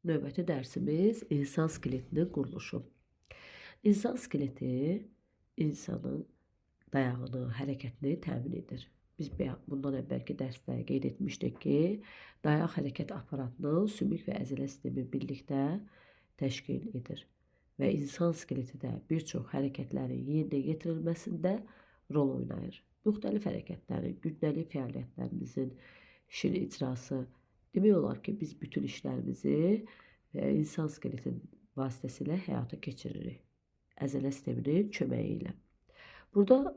Növbəti dərsimiz insan skeletinin quruluşu. İnsan skeleti insanın dayağını, hərəkətini təmin edir. Biz bundan əvvəlki dərsdə qeyd etmişdik ki, dayaq hərəkət aparatını sümük və əzələ sistemi birlikdə təşkil edir və insan skeleti də bir çox hərəkətlərin yerinə yetirilməsində rol oynayır. Müxtəlif hərəkətlərin, gündəlik fəaliyyətlərimizin işin icrası demək olar ki, biz bütün işlərimizi insan skeletin vasitəsilə həyata keçiririk. Əzələ sisteminin köməyi ilə. Burada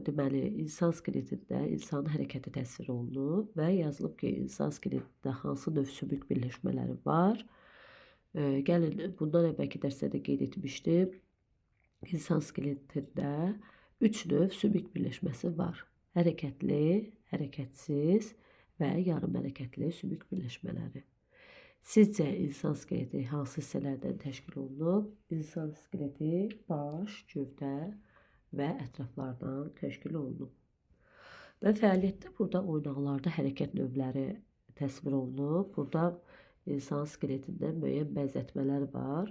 deməli insan skeletində insanın hərəkəti təsvir olunub və yazılıb ki, insan skeletində hansı növ sümük birləşmələri var. Gəlin, bundan əvvəlki dərslərdə qeyd etmişdim. İnsan skeletində 3 növ sümük birləşməsi var. Hərəkətli, hərəkətsiz və yarım hərəkətli sümük birləşmələri. Sizcə insan skeleti hansı hissələrdən təşkil olunub? İnsan skeleti baş, gövdə və ətraflardan təşkil olunub. Və fəaliyyətdə burada oynaqlarda hərəkət növləri təsvir olunub. Burada insan skeletində müəyyən bənzətmələr var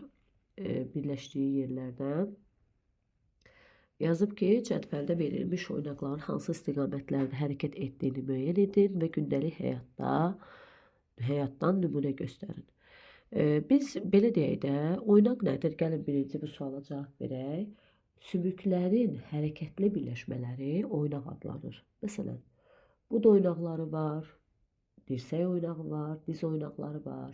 birləşdiyi yerlərdən. Yazıb ki, cədvəldə verilmiş oynaqların hansı istiqamətlərdə hərəkət etdiyini müəyyən edin və gündəlik həyatdan nümunə göstərin. Biz belə deyək də, oynaq nədir? Gəlin birinci bu suala cavab verək. Sümüklərin hərəkətli birləşmələri oynaq adlanır. Məsələn, bud oynaqları var, dirsək oynağı var, diz oynaqları var.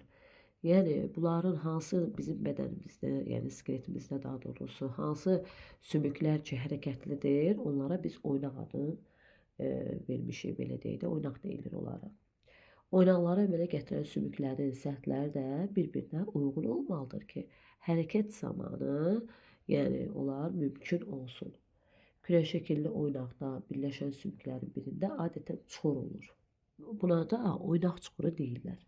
Yəni, bunların hansı bizim bədənimizdə, yəni skeletimizdə daha doğrusu, hansı sümüklər ki, hərəkətlidir, onlara biz oynaq adını vermişik, belə deyək də, oynaq deyilir onlara. Oynaqları əmələ gətirən sümüklərin səthləri də bir-birinə uyğun olmalıdır ki, hərəkət zamanı, yəni onlar mümkün olsun. Kürə şəkilli oynaqda birləşən sümüklərin birində adətən çuxur olur. Buna da oynaq çuxuru deyirlər.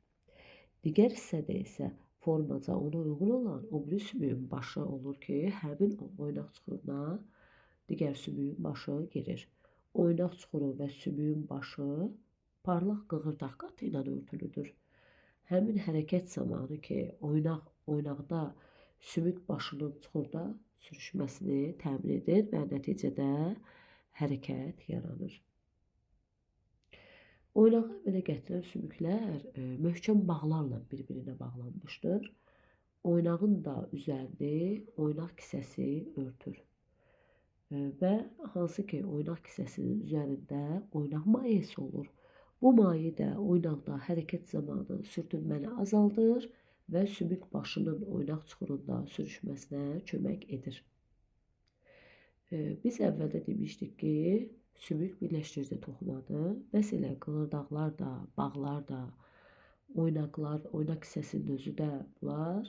Digər hissədə isə formaca ona uyğun olan o biri sümüyün başı olur ki, həmin oynaq çuxuruna digər sümüyün başı girir. Oynaq çuxuru və sümüyün başı parlaq qığırdaq qatı ilə örtülüdür. Həmin hərəkət zamanı ki, oynaqda sümük başının çuxurda sürüşməsini təmin edir və nəticədə hərəkət yaranır. Oynağı əmələ gətirən sümüklər möhkəm bağlarla bir-birinə bağlanmışdır. Oynağın da üzərini oynaq kisəsi örtür. Və hansı ki, oynaq kisəsinin üzərində oynaq mayesi olur. Bu maye də oynaqda hərəkət zamanı sürtünməni azaldır və sümük başının oynaq çuxurunda sürüşməsinə kömək edir. Biz əvvəldə demişdik ki, sümük birləşdirici toxumadır. Məsələn, qığırdaqlar da, bağlar da, oynaq hissəsinin özü də bunlar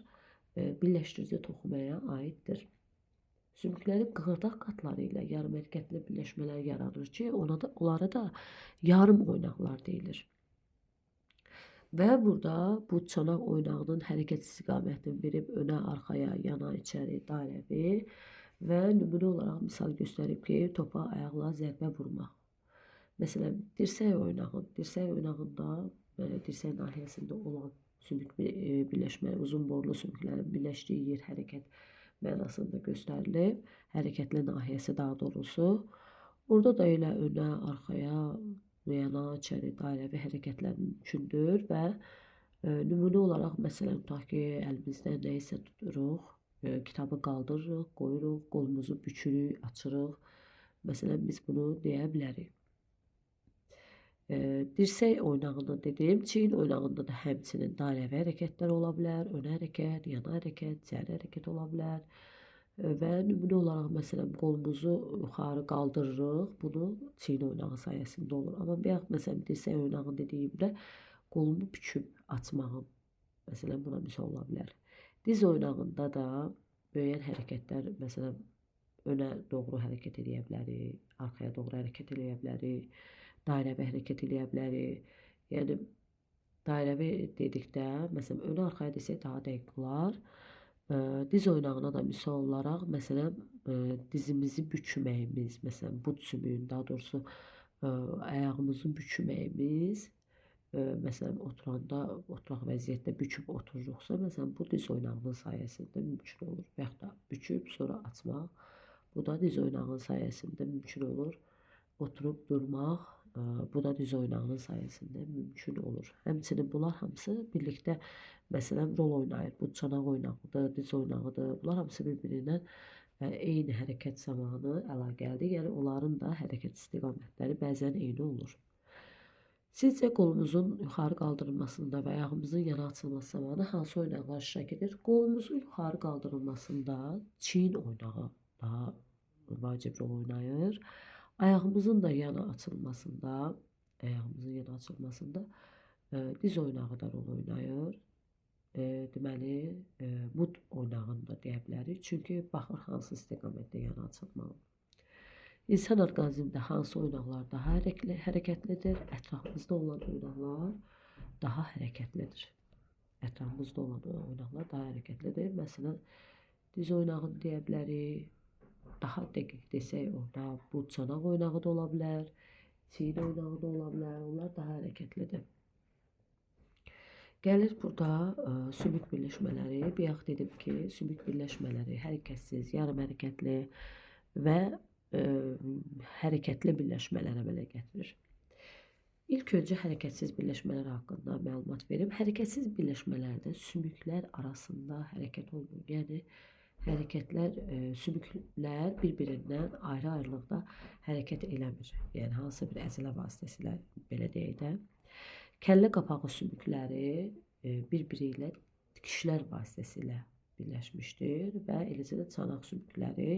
birləşdirici toxumaya aiddir. Sümüklərin qığırdaq qatları ilə yarım hərəkətli birləşmələr yaranır ki, onlara da yarım oynaqlar deyilir. Və burada bu çanaq oynağının hərəkət istiqamətini verib önə, arxaya, yana, içəri, dairəvi və nümunə olaraq misal göstərib ki, topa ayaqla zərbə vurmaq. Məsələn, dirsək oynağında dirsək nahiyəsində olan sümük birləşmə, uzun borlu sümüklərin birləşdiyi yer hərəkət mənasında göstərilib. Hərəkətli nahiyəsi daha doğrusu. Orada da elə önə, arxaya, yana, içəri, dairəvi hərəkətlər mümkündür və nümunə olaraq məsələn, tutaq ki, əlimizdən nəyisə tuturuq, kitabı qaldırırıq, qoyuruq, qolumuzu bükürük, açırıq. Məsələn, biz bunu deyə bilərik. Dirsək oynağında dedim, çiyin oynağında da həmçinin dairəvi hərəkətlər ola bilər, önə hərəkət, yana hərəkət, içəri hərəkət ola bilər. Və nümunə olaraq məsələn, qolumuzu yuxarı qaldırırıq, bunu çiyin oynağı sayəsində olur. Amma məsələn, dirsək oynağı dediyimdə qolumu büküb açmağım, məsələn, buna misal ola bilər. Diz oynağında da müəyyən hərəkətlər, məsələn, önə doğru hərəkət edə bilərik, arxaya doğru hərəkət edə bilərik, dairəvi hərəkət edə bilərik. Yəni, dairəvi dedikdə, məsələn, önə arxaya desək daha dəqiq olar. Diz oynağına da misal olaraq, məsələn, dizimizi bükməyimiz, məsələn, bud sümüyün, daha doğrusu ayağımızı bükməyimiz Məsələn, oturaq vəziyyətdə büküb otururuqsa, məsələn, bu diz oynağının sayəsində mümkün olur. Və yaxud da büküb sonra açmaq, bu da diz oynağının sayəsində mümkün olur. Oturub durmaq, bu da diz oynağının sayəsində mümkün olur. Həmçinin bunlar hamısı birlikdə, məsələn, rol oynayır. Bu çanaq oynağıdır, diz oynağıdır. Bunlar hamısı bir-birindən eyni hərəkət zamanı əlaqəlidir. Yəni, onların da hərəkət istiqamətləri bəzən eyni olur. Sizcə qolumuzun yuxarı qaldırılmasında və ayağımızın yana açılması zamanı hansı oynaqlar iştirak edir? Qolumuzun yuxarı qaldırılmasında çiyin oynağı daha vacib rol oynayır. Ayağımızın da yana açılmasında, diz oynağı da rol oynayır. Deməli, bud oynağını da deyə bilərik. Çünki baxır hansı istiqamətdə yana açılmalı. İnsan orqanizmində hansı oynaqlar daha hərəkətlidir? Ətrafımızda olan oynaqlar daha hərəkətlidir. Məsələn, diz oynağını deyə bilərik. Daha dəqiq desək, orada bu çanaq oynağı da ola bilər, çiyin oynağı da ola bilər. Onlar daha hərəkətlidir. Gəlir burada sümük birləşmələri. Bayaq dedim ki, sümük birləşmələri hərəkətsiz, yarım hərəkətli və hərəkətli birləşmələr əmələ gətirir. İlk öncə hərəkətsiz birləşmələr haqqında məlumat verim. Hərəkətsiz birləşmələrdə sümüklər arasında hərəkət olmur. Yəni, sümüklər bir-birindən ayrı-ayrılıqda hərəkət eləmir. Yəni, hansı bir əzələ vasitəsilə, belə deyək də. Kəllə qapağı sümükləri bir-biri ilə tikişlər vasitəsilə birləşmişdir və eləcə də çanaq sümükləri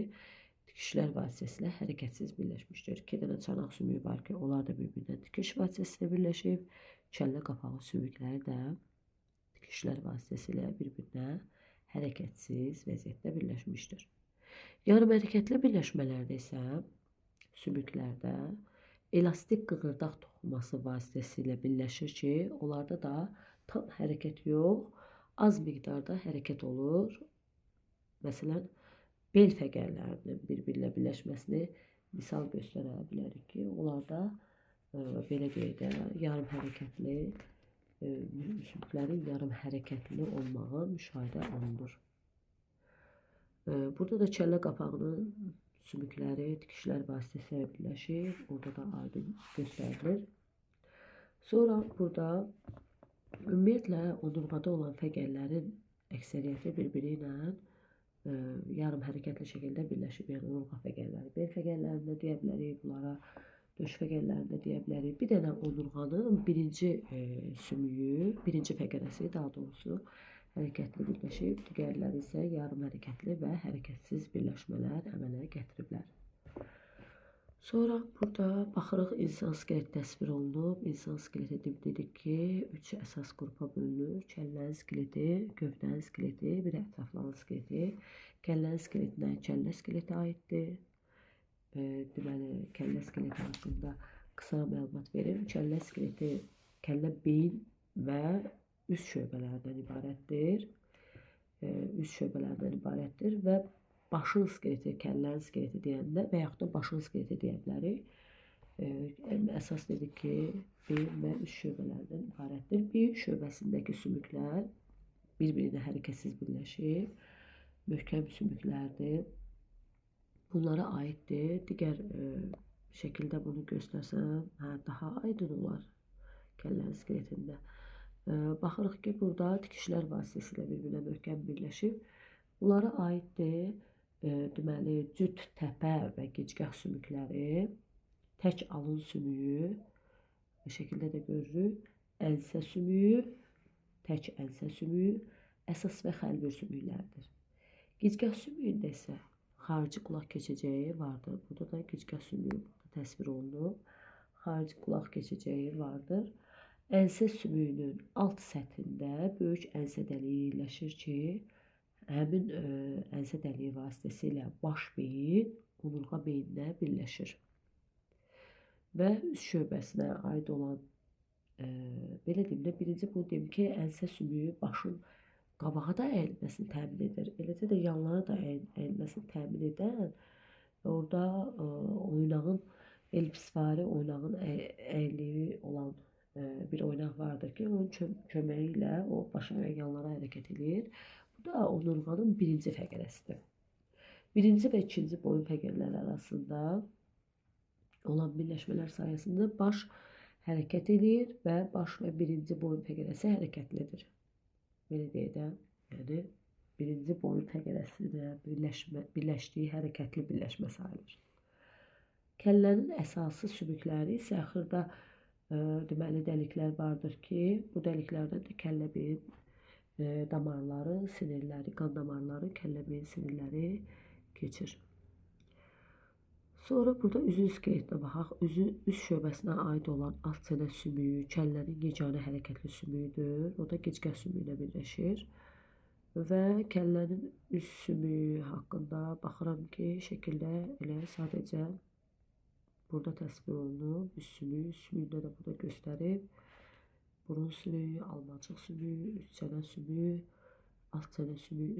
tikişlər vasitəsilə hərəkətsiz birləşmişdir. 2 dənə çanaq sümüyü var ki, onlar da bir-birindən tikiş vasitəsilə birləşib. Kəllə qapağı sümükləri də tikişlər vasitəsilə bir-birinə hərəkətsiz vəziyyətdə birləşmişdir. Yarım hərəkətli birləşmələrdə isə sümüklərdə elastik qığırdaq toxuması vasitəsilə birləşir ki, onlarda da tam hərəkət yox, az miqdarda hərəkət olur. Məsələn, bel fəqərlərinin bir-birlə birləşməsini misal göstərə bilərik ki, onlarda belə deyək də, yarım hərəkətli, sümüklərin yarım hərəkətli olmağı müşahidə olunur. Burada da kəllə qapağının sümükləri tikişlər vasitəsilə birləşir. Orada da aydın göstərilir. Sonra burada ümumiyyətlə onurğada olan fəqərlərin əksəriyyəti bir-biri ilə yarım hərəkətli şəkildə birləşib. Yəni, onurğa fəqərləri, bel fəqərlərində deyə bilərik, bunlara döş fəqərlərində deyə bilərik. Bir dənə onurğanın birinci sümüyü, birinci fəqərəsi daha doğrusu hərəkətli birləşib, digərləri isə yarım hərəkətli və hərəkətsiz birləşmələr əmələ gətiriblər. Sonra burada baxırıq, insan skeleti təsvir olunub. İnsan skeleti dedik ki, 3 əsas qrupa bölünür. Kəllənin skeleti, gövdənin skeleti, bir ətrafların skeleti. Kəllənin skeletinə kəllə skeleti aiddir. Deməli, kəllə skeleti haqqında qısa məlumat verim. Kəllə skeleti, kəllə beyin və üst şöbələrdən ibarətdir və başın skeleti, kəllənin skeleti deyəndə və yaxud da başın skeleti deyə bilərik. Əsas dedik ki, beyin və üst şöbələrdən ibarətdir. Beyin şöbəsindəki sümüklər bir-birinə hərəkətsiz birləşib, möhkəm sümüklərdir. Bunlara aiddir. Digər şəkildə bunu göstərsəm, daha aydın olar kəllənin skeletində. Baxırıq ki, burada tikişlər vasitəsilə bir-birinə möhkəm birləşib. Bunlara aiddir, deməli, cüt təpə və gicgah sümükləri, tək alın sümüyü, bu şəkildə də görürük, ənsə sümüyü, tək ənsə sümüyü, əsas və xəlbir sümüklərdir. Gicgah sümüyündə isə xarici qulaq keçəcəyi vardır. Burada da gicgah sümüyü təsvir olunub. Xarici qulaq keçəcəyi vardır. Ənsə sümüyünün alt səthində böyük ənsə dəliyi yerləşir ki, həmin ənsə dəliyi vasitəsilə baş beyin onurğa beyninlə birləşir. Və üst şöbəsinə aid olan, belə deyim də, birinci bunu deyim ki, ənsə sümüyü başın qabağa da əyilməsini təmin edir. Eləcə də yanlara da əyilməsini təmin edən, orada oynağın elipsvari oynağın əyilliyi olan bir oynaq vardır ki, onun köməyi ilə o başa və yanlara hərəkət edir. Bu da onurğanın birinci fəqərəsidir. Birinci və ikinci boyun fəqərləri arasında olan birləşmələr sayəsində baş hərəkət edir və baş və birinci boyun fəqərəsi hərəkətlidir. Belə deyək də, yəni birinci boyun fəqərəsində birləşdiyi hərəkətli birləşmə sayılır. Kəllənin əsası sümükləri isə xırda deməli dəliklər vardır ki, bu dəliklərdən də kəllə-beyin damarları, sinirləri, qan damarları, kəllə-beyin sinirləri keçir. Sonra burada üzün skeletinə baxaq. Üzün üst şöbəsinə aid olan alt çənə sümüyü kəllənin yeganə hərəkətli sümüyüdür. O da gicgah sümüyünə birləşir. Və kəllənin üst sümüyü haqqında baxıram ki, şəkildə elə sadəcə burada təsvir olunub. Üst sümüyündə də burada göstərib. Burun sümüyü, almacıq sümüyü, üst çənə sümüyü, alt çənə sümüyü,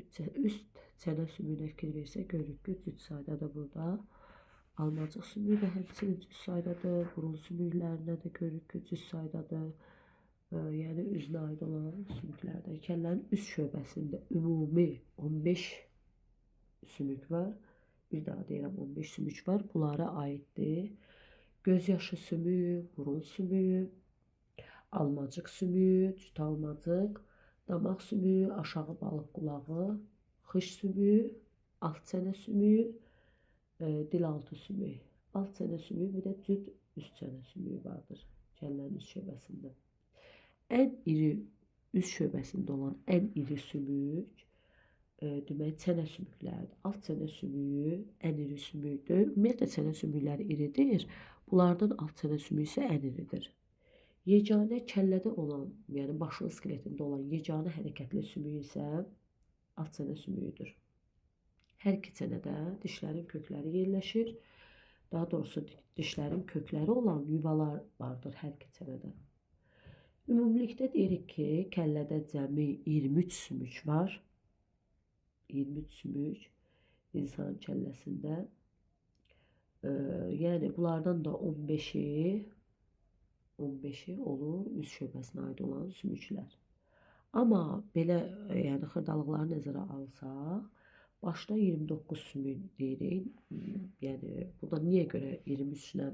üst çənə sümüyünə fikir versək, görürük ki, cüt saydadır burada. Almacıq sümüyü də həmçinin cüt saydadır. Burun sümüklərində də görürük ki, cüt saydadır. Yəni üzünə aid olan sümüklərdə. Kəllənin üst şöbəsində ümumi 15 sümük var. Bir daha deyirəm, 15 sümük var. Bunlara aiddir. Göz yaşı sümüyü, burun sümüyü, almacıq sümüyü, cüt almacıq, damaq sümüyü, aşağı balıq qulağı, xış sümüyü, alt çənə sümüyü, dil altı sümüyü. Alt çənə sümüyü, bir də cüt üst çənə sümüyü vardır kəllənin üst şöbəsində. Ən iri üst şöbəsində olan ən iri sümük demək çənə sümükləridir. Alt çənə sümüyü ən iri sümükdür. Ümumiyyətlə çənə sümükləri iridir. Bunlardan alt çənə sümüyü isə ən iridir. Yeganə kəllədə olan, yəni başın skeletində olan yeganə hərəkətli sümük isə alt çənə sümüyüdür. Hər iki çənədə dişlərin kökləri yerləşir. Daha doğrusu dişlərin kökləri olan yuvalar vardır hər iki çənədə. Ümumilikdə deyirik ki, kəllədə cəmi 23 sümük var. 23 sümük insan kəlləsində. Yəni bunlardan da 15'i olur üst şöbəsinə aid olan sümüklər. Amma belə yəni xırdalıqları nəzərə alsaq, başda 29 sümük deyirik. Yəni burada niyə görə 23-lə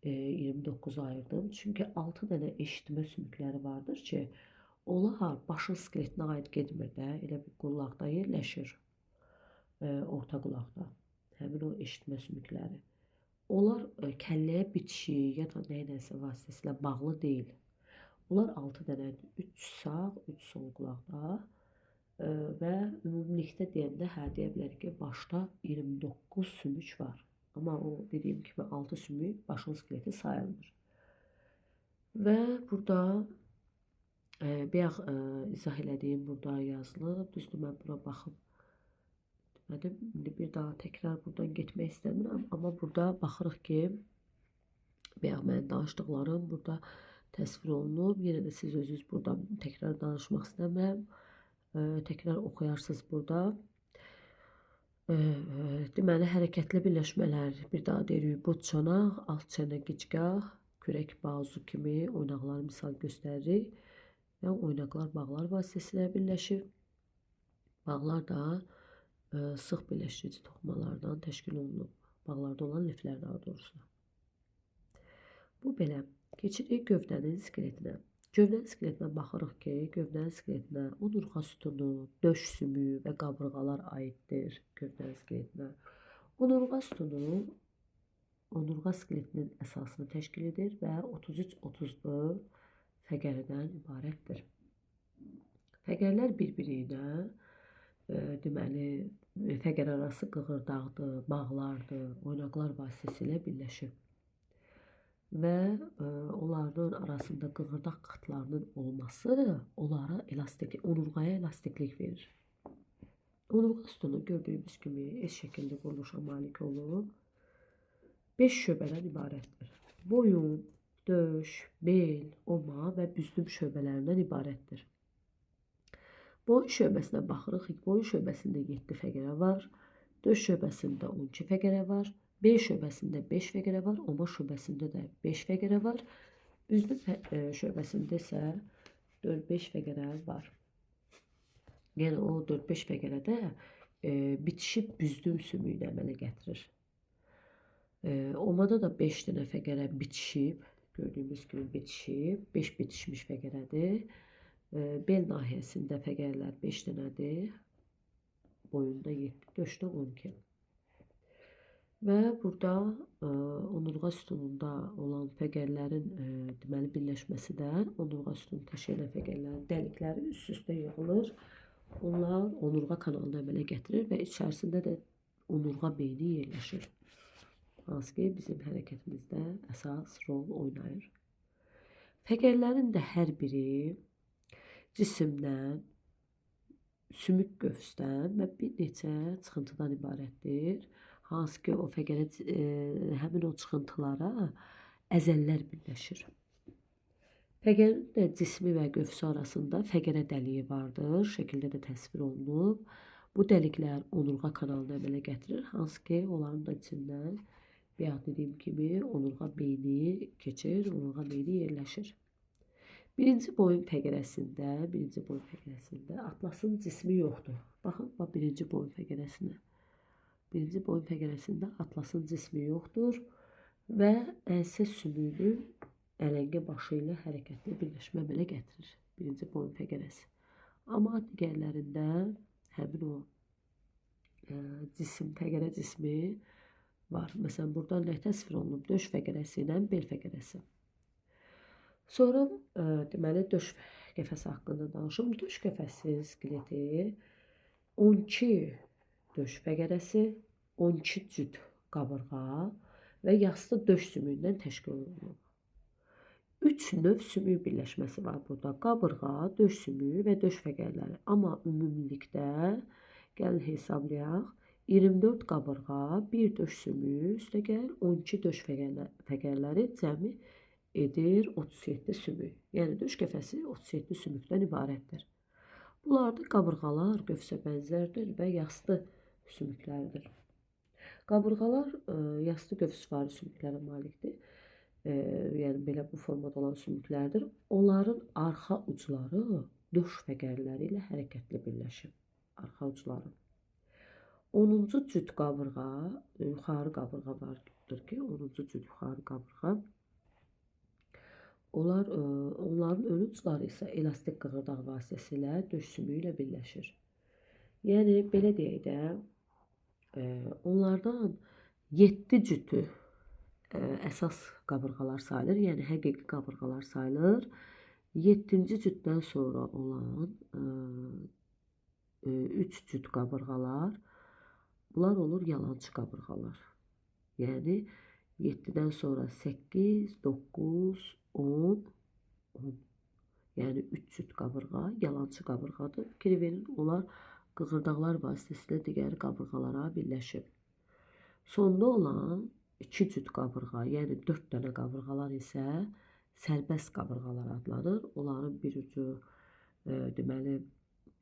29 ayırdım? Çünki 6 dənə eşitmə sümükləri vardır ki, onlar başın skeletinə aid gedmir də, elə bir qulaqda yerləşir, orta qulaqda, həmin o eşitmə sümükləri. Onlar kəlləyə bitişi ya da nəyləsə vasitəsilə bağlı deyil. Onlar 6 dənədir, 3 sağ, 3 sol qulaqda və ümumilikdə deyəndə deyə bilərik ki, başda 29 sümük var. Amma o dediyim kimi 6 sümük başın skeleti sayılmır. Və burada bayaq izah elədiyim burada yazılıb. Düzdür, mən buna baxıb demədim. İndi bir daha təkrar buradan getmək istəmirəm. Amma burada baxırıq ki, bayaq mən danışdıqlarım burada təsvir olunub. Yenə də siz özünüz buradan təkrar danışmaq istəmirəm. Təkrar oxuyarsınız burada. Deməli, hərəkətli birləşmələr, bir daha deyirik, bot çanaq, alt çənə gicgah, kürək bazu kimi oynaqları misal göstəririk və oynaqlar bağlar vasitəsilə birləşir. Bağlar da sıx birləşdirici toxumalardan təşkil olunub. Bağlarda olan liflər daha doğrusu. Bu belə. Keçirik gövdənin skeletinə. Gövdənin skeletinə baxırıq ki, gövdənin skeletinə onurğa sütunu, döş sümüyü və qabırğalar aiddir gövdənin skeletinə. Onurğa sütunu onurğa skeletinin əsasını təşkil edir və 33-34 fəqərdən ibarətdir. Fəqərlər bir-biri ilə deməli fəqər arası qığırdaqdır, bağlardır, oynaqlar vasitəsilə birləşir. Və onların arasında qığırdaq qıtlarının olması onlara onurğaya elastiklik verir. Onurğa sütunu gördüyümüz kimi eş şəkilli quruluşa malik olub 5 şöbədən ibarətdir. Boyun, döş, bel, oma və büzdüm şöbələrindən ibarətdir. Boyun şöbəsinə baxırıq. Boyun şöbəsində 7 fəqərə var. Döş şöbəsində 12 fəqərə var. Bel şöbəsində 5 fəqərə var. Oma şöbəsində də 5 fəqərə var. Büzdüm şöbəsində isə 4-5 fəqərə var. Yəni o 4-5 fəqərədə bitişib büzdüm sümüyünü əmələ gətirir. Omada da 5 dənə fəqərə bitişib, gördüyünüz kimi bitişib, 5 bitişmiş fəqərədir. Bel nahiyəsində fəqərlər 5 dənədir, boyunda 7, döşdə 12. Və burada onurğa sütununda olan fəqərlərin deməli birləşməsindən onurğa sütunu təşkil fəqərlərin dəlikləri üst-üstə yığılır. Onlar onurğa kanalını əmələ gətirir və içərisində də onurğa beyni yerləşir. Hansı ki, bizim hərəkətimizdə əsas rol oynayır. Fəqərlərin də hər biri cisimdən, sümük qövsdən və bir neçə çıxıntıdan ibarətdir. Hansı ki, o fəqərə, həmin o çıxıntılara əzəllər birləşir. Fəqərin də cismi və qövsü arasında fəqərə dəliyi vardır, şəkildə də təsvir olunub. Bu dəliklər onurğa kanalını əmələ gətirir, hansı ki, onların da içindən bayaq dediyim kimi onurğa beyni keçir, onurğa beyni yerləşir. Birinci boyun fəqərəsində atlasın cismi yoxdur. Baxın, birinci boyun fəqərəsinə. Birinci boyun fəqərəsində atlasın cismi yoxdur və ənsə sümüyünün ələngə başı ilə hərəkətli birləşmə əmələ gətirir. Birinci boyun fəqərəsi. Amma digərlərində həmin o fəqərə cismi var. Məsələn, burada nə təsvir olunub? Döş fəqərəsi ilə bel fəqərəsi. Sonra deməli döş qəfəsi haqqında danışım. Döş qəfəsi skeleti 12 döş fəqərəsi, 12 cüt qabırğa və yastı döş sümüyündən təşkil olunub. 3 növ sümük birləşməsi var burada. Qabırğa, döş sümüyü və döş fəqərləri. Amma ümumilikdə gəlin hesablayaq. 24 qabırğa, 1 döş sümüyü, üstəgəl 12 döş fəqərləri cəmi edir 37 sümük. Yəni döş qəfəsi 37 sümükdən ibarətdir. Bunlarda qabırğalar qövsə bənzərdir və yastı sümüklərdir. Qabırğalar yastı qövsvarı sümüklərə malikdir. Yəni belə bu formada olan sümüklərdir. Onların arxa ucları döş fəqərləri ilə hərəkətli birləşir. Arxa ucları. 10-cu cüt qabırğa, yuxarı qabırğa vardır ki, 10-cu cüt yuxarı qabırğa. Onların ön ucları isə elastik qığırdaq vasitəsilə döş sümüyü ilə birləşir. Yəni belə deyək də, onlardan 7 cütü əsas qabırğalar sayılır, yəni həqiqi qabırğalar sayılır. 7-ci cütdən sonra olan 3 cüt qabırğalar, bunlar olur yalançı qabırğalar. Yəni 7-dən sonra 8, 9, 10, 10. Yəni 3 cüt qabırğa yalançı qabırğadır. Fikir verin, onlar qığırdaqlar vasitəsilə digər qabırğalara birləşib. Sonda olan 2 cüt qabırğa, yəni 4 dənə qabırğalar isə sərbəst qabırğalar adlanır. Onların bir ucu deməli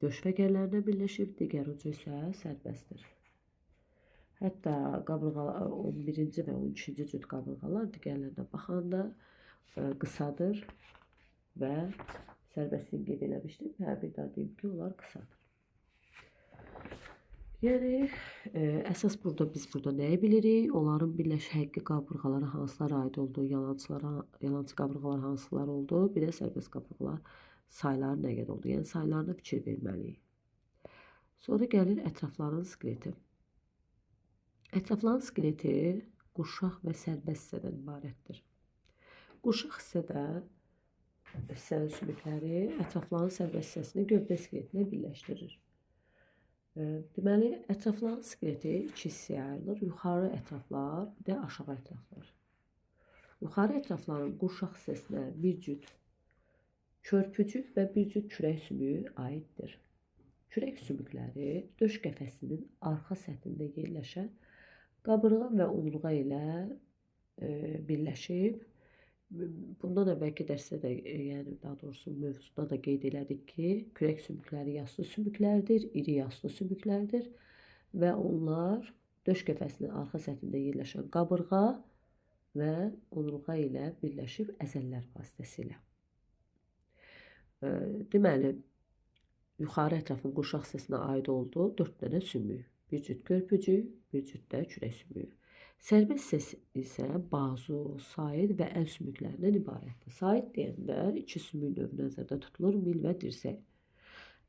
döş fəqərlərinə birləşib, digər ucu isə sərbəstdir. Hətta qabırğalar 11-ci və 12-ci cüt qabırğalar digərlərinə baxanda qısadır və sərbəstliyi qeyd eləmişdim. Hər bir daha deyim ki, onlar qısadır. Yəni əsas biz burada nəyi bilirik? Onların həqiqi qabırğalara hansılara aid olduğu, yalançı qabırğalar hansılar oldu, bir də sərbəst qabırğalar sayları nə qədər oldu. Yəni saylarına fikir verməliyik. Sonra gəlir ətrafların skeleti. Ətrafların skeleti qurşaq və sərbəst hissədən ibarətdir. Qurşaq hissənin sümükləri ətrafların sərbəst hissəsini gövdə skeletinə birləşdirir. Deməli, ətrafların skeleti 2 hissəyə ayrılır. Yuxarı ətraflar, bir də aşağı ətraflar. Yuxarı ətrafların qurşaq hissəsinə bir cüt körpücük və bir cüt kürək sümüyü aiddir. Kürək sümükləri döş qəfəsinin arxa səthində yerləşən qabırğa və onurğa ilə birləşib. Bundan əvvəlki dərsdə də, yəni daha doğrusu mövzuda da qeyd elədik ki, kürək sümükləri yastı sümüklərdir, iri yastı sümüklərdir və onlar döş qəfəsinin arxa səthində yerləşən qabırğa və onurğa ilə birləşib əzəllər vasitəsilə. Deməli, yuxarı ətrafın qurşaq hissəsinə aid olduğu 4 dənə sümük, bir cüt körpücük, bir cüt də kürək sümüyü. Sərbəst hissəsi isə bazu, said və əl sümüklərindən ibarətdir. Said deyəndə 2 sümük növü nəzərdə tutulur, mil və dirsək.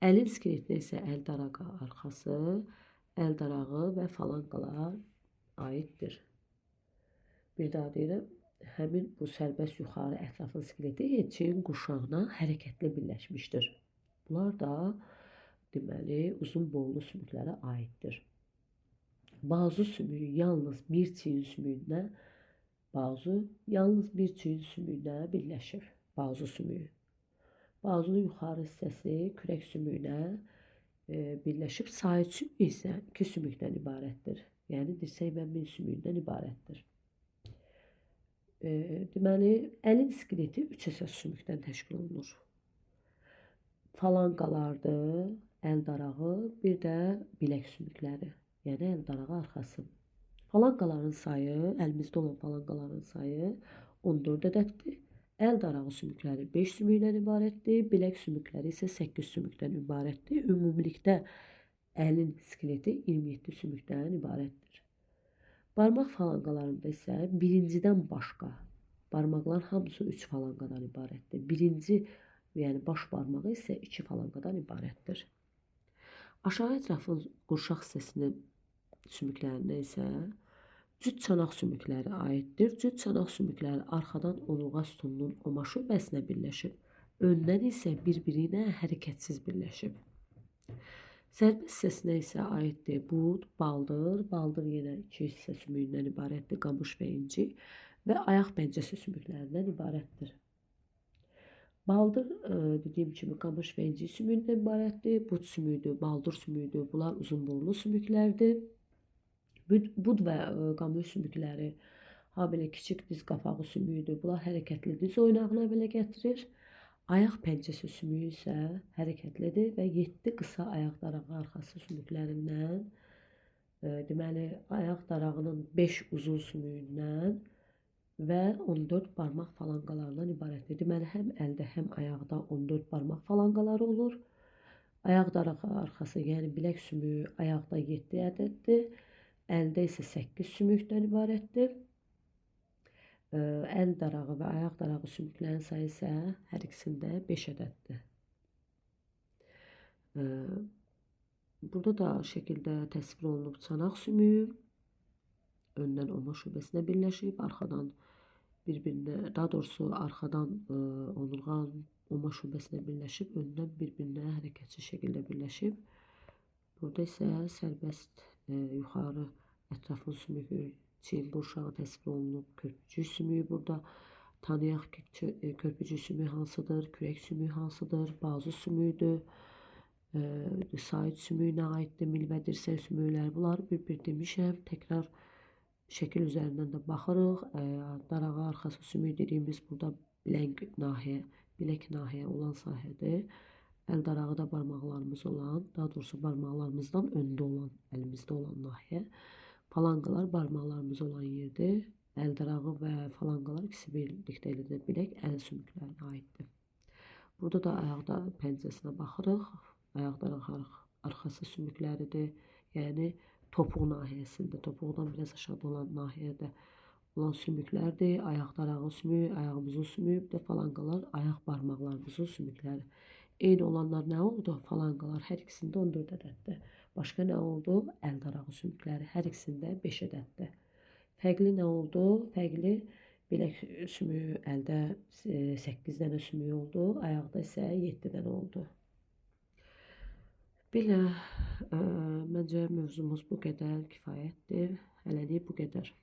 Əlin skeletinə isə əl darağı arxası, əl darağı və falanqalar aiddir. Bir daha deyirəm, həmin bu sərbəst yuxarı ətrafın skeleti çiyin qurşağına hərəkətlə birləşmişdir. Bunlar da deməli uzun boylu sümüklərə aiddir. Bazu sümüyü yalnız bir çiyin sümüyünə birləşir. Bazu sümüyü. Bazunun yuxarı hissəsi kürək sümüyünə birləşib, said sümüyü isə 2 sümükdən ibarətdir. Yəni dirsək və mil sümüyündən ibarətdir. Deməli, əlin skeleti 3 əsas sümükdən təşkil olunur. Falanqalardır, əl darağı, bir də bilək sümükləri. Yəni əl darağı arxası. Falanqaların sayı, əlimizdə olan falanqaların sayı 14 ədəddir. Əl darağı sümükləri 5 sümükdən ibarətdir, bilək sümükləri isə 8 sümükdən ibarətdir. Ümumilikdə əlin skeleti 27 sümükdən ibarətdir. Barmaq falanqalarında isə birincidən başqa barmaqlar hamısı 3 falanqadan ibarətdir. Birinci, yəni baş barmağı isə 2 falanqadan ibarətdir. Aşağı ətrafın qurşaq hissəsinin sümüklərinə isə cüt çanaq sümükləri aiddir. Cüt çanaq sümükləri arxadan onurğa sütununun oma şöbəsinə birləşib. Öndən isə bir-biri ilə hərəkətsiz birləşib. Sərbəst hissəsinə isə aiddir bud, baldır. Baldır yenə 2 hissə sümüyündən ibarətdir, qamış və inci və ayaq pəncəsi sümüklərindən ibarətdir. Baldır, dediyim kimi, qamış və inci sümüyündən ibarətdir. Bud sümüyüdür, baldır sümüyüdür. Bunlar uzun boylu sümüklərdir. Bud və qamış sümükləri, habelə kiçik diz qapağı sümüyüdür. Bunlar hərəkətli diz oynağına belə gətirir. Ayaq pəncəsi sümüyü isə hərəkətlidir və 7 qısa ayaq darağı arxası sümüklərindən, deməli, ayaq darağının 5 uzun sümüyündən və 14 barmaq falanqalarından ibarətdir. Deməli, həm əldə, həm ayaqda 14 barmaq falanqaları olur. Ayaq darağı arxası, yəni bilək sümüyü ayaqda 7 ədəddir. Əldə isə 8 sümükdən ibarətdir. Əl darağı və ayaq darağı sümüklərin sayı isə hər ikisində 5 ədəddir. Burada da şəkildə təsvir olunub çanaq sümüyü. Öndən oma şöbəsinə birləşib, arxadan bir-birinə, daha doğrusu arxadan onurğanın oma şöbəsinə birləşib, öndən bir-birinə hərəkətçi şəkildə birləşib. Burada isə sərbəst yuxarı ətrafın sümüyü, çiyin qurşağı təsvir olunub, körpücük sümüyü burada. Tanıyaq ki, körpücük sümüyü hansıdır, kürək sümüyü hansıdır, bazu sümüyüdür, said sümüyünə aiddir, mil və dirsək sümükləri. Bunları bir-bir demişəm, təkrar şəkil üzərindən də baxırıq. Darağı arxası sümüyü dediyimiz burada bilək nahiyə olan sahədir. Əl darağı da barmaqlarımız olan, daha doğrusu barmaqlarımızdan öndə olan, əlimizdə olan nahiyə. Falanqalar barmaqlarımız olan yerdir. Əl darağı və falanqalar ikisi birlikdə elədir. Bilək əl sümüklərinə aiddir. Burada da ayaqda pəncəsinə baxırıq. Ayaq darağı arxası sümükləridir. Yəni topuq nahiyəsində, topuqdan biraz aşağıda olan nahiyədə olan sümüklərdir. Ayaq darağı sümüyü, ayağımızın sümüyü, bir də falanqalar ayaq barmaqlarımızın sümükləri. Eyni olanlar nə oldu? Falanqalar hər ikisində 14 ədəddir. Başqa nə oldu? Əl darağı sümükləri hər ikisində 5 ədəddir. Fərqli nə oldu? Fərqli bilək sümüyü əldə 8 dənə sümüyü oldu, ayaqda isə 7 dənə oldu. Belə, məncə mövzumuz bu qədər kifayətdir. Hələlik bu qədər.